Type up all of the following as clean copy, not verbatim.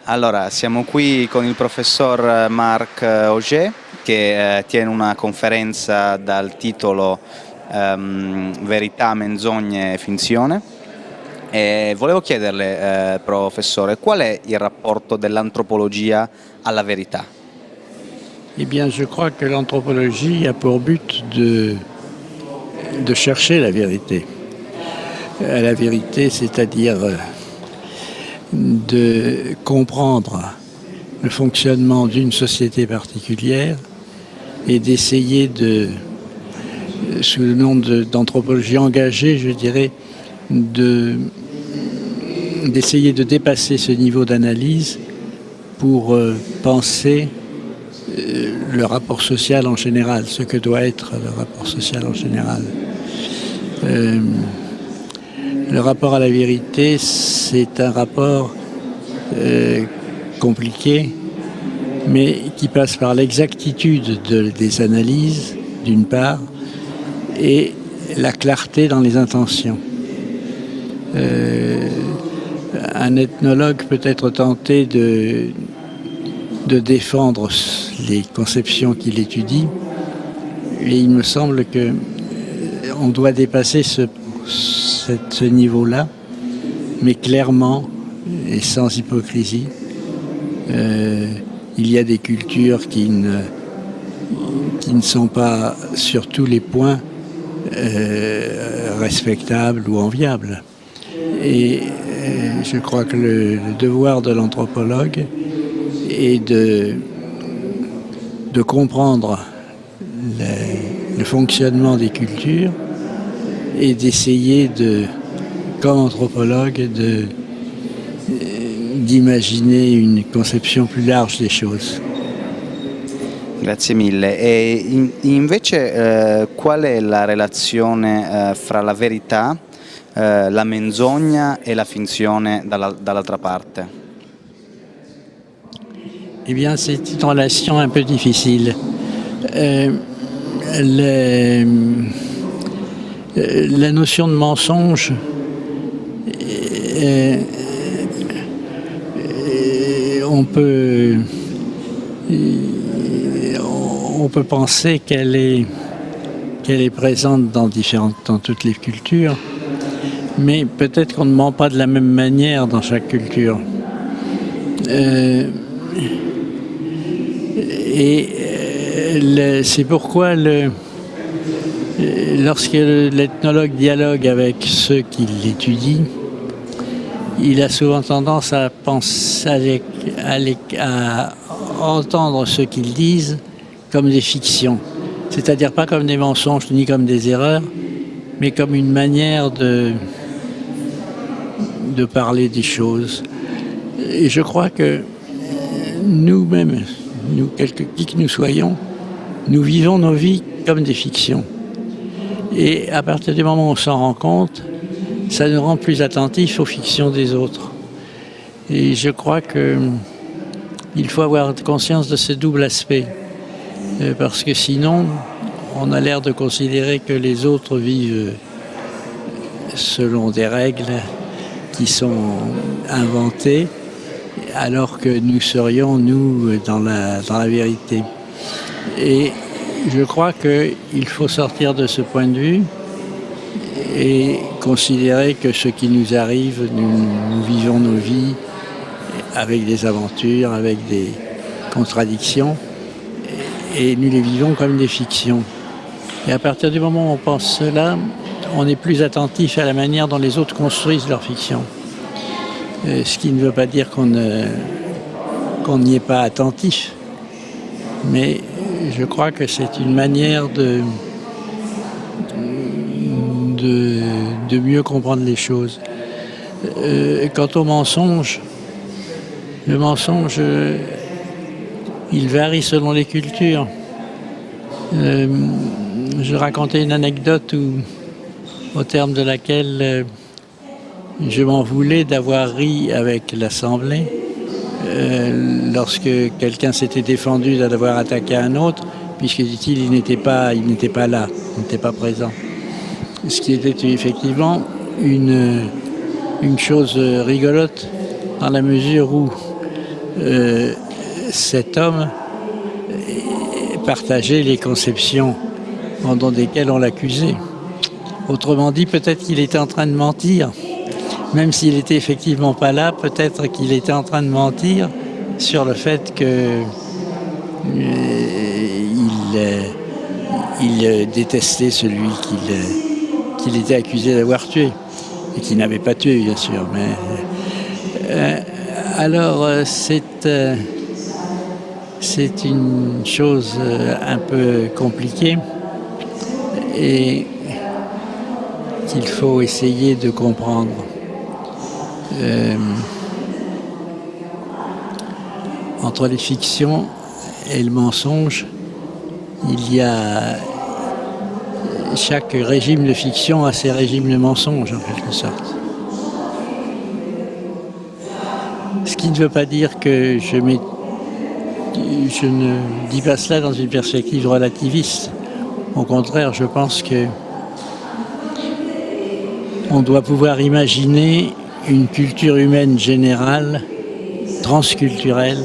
Allora, siamo qui con il professor Marc Auger che tiene una conferenza dal titolo Verità, menzogne e finzione. E volevo chiederle, professore, qual è il rapporto dell'antropologia alla verità? Eh bien, je crois que l'anthropologie a pour but de chercher la vérité. La vérité, c'est-à-dire de comprendre le fonctionnement d'une société particulière et d'essayer sous le nom d'anthropologie engagée, je dirais, d'essayer de dépasser ce niveau d'analyse pour penser le rapport social en général, ce que doit être le rapport social en général. Le rapport à la vérité, c'est un rapport compliqué, mais qui passe par l'exactitude des analyses, d'une part, et la clarté dans les intentions. Un ethnologue peut être tenté de défendre les conceptions qu'il étudie, et il me semble qu'on doit dépasser ce niveau-là, mais clairement et sans hypocrisie. Il y a des cultures qui ne sont pas sur tous les points respectables ou enviables. Et je crois que le devoir de l'anthropologue est de comprendre le fonctionnement des cultures et d'essayer, comme anthropologue, d'imaginer une conception plus large des choses. Grazie mille. E invece qual è la relazione fra la verità, la menzogna e la finzione dall'altra parte? Eh bien, c'est une relation un peu difficile. La notion de mensonge on peut penser qu'elle est présente dans toutes les cultures, mais peut-être qu'on ne ment pas de la même manière dans chaque culture. C'est pourquoi lorsque l'ethnologue dialogue avec ceux qui l'étudient, il a souvent tendance à penser, à entendre ce qu'ils disent comme des fictions, c'est-à-dire pas comme des mensonges ni comme des erreurs, mais comme une manière de parler des choses. Et je crois que nous-mêmes, qui que nous soyons, nous vivons nos vies comme des fictions. Et à partir du moment où on s'en rend compte, ça nous rend plus attentifs aux fictions des autres. Et je crois qu'il faut avoir conscience de ce double aspect. Parce que sinon, on a l'air de considérer que les autres vivent selon des règles qui sont inventées, alors que nous serions, nous, dans la vérité. Et je crois qu'il faut sortir de ce point de vue et considérer que ce qui nous arrive, nous vivons nos vies avec des aventures, avec des contradictions, et nous les vivons comme des fictions. Et à partir du moment où on pense cela, on est plus attentif à la manière dont les autres construisent leur fiction. Ce qui ne veut pas dire qu'on n'y est pas attentif, mais je crois que c'est une manière de mieux comprendre les choses. Quant au mensonge, le mensonge, il varie selon les cultures. Je racontais une anecdote au terme de laquelle je m'en voulais d'avoir ri avec l'Assemblée lorsque quelqu'un s'était défendu d'avoir attaqué un autre, puisque, dit-il, il n'était pas là, il n'était pas présent. Ce qui était effectivement une chose rigolote, dans la mesure où cet homme partageait les conceptions pendant desquelles on l'accusait. Autrement dit, peut-être qu'il était en train de mentir. Même s'il était effectivement pas là, peut-être qu'il était en train de mentir sur le fait que il détestait celui qu'il était accusé d'avoir tué, et qu'il n'avait pas tué, bien sûr. Mais alors, c'est une chose un peu compliquée et qu'il faut essayer de comprendre. Entre les fictions et le mensonge, il y a chaque régime de fiction a ses régimes de mensonge en quelque sorte. Ce qui ne veut pas dire que je ne dis pas cela dans une perspective relativiste. Au contraire, je pense que on doit pouvoir imaginer une culture humaine générale, transculturelle,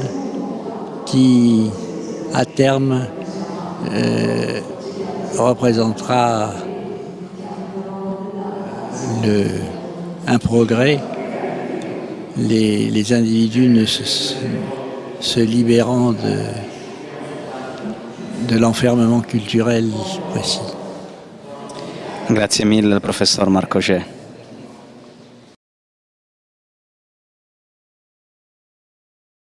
qui, à terme, représentera un progrès, les individus se libérant de l'enfermement culturel précis. Grazie mille, professor Marc Auger.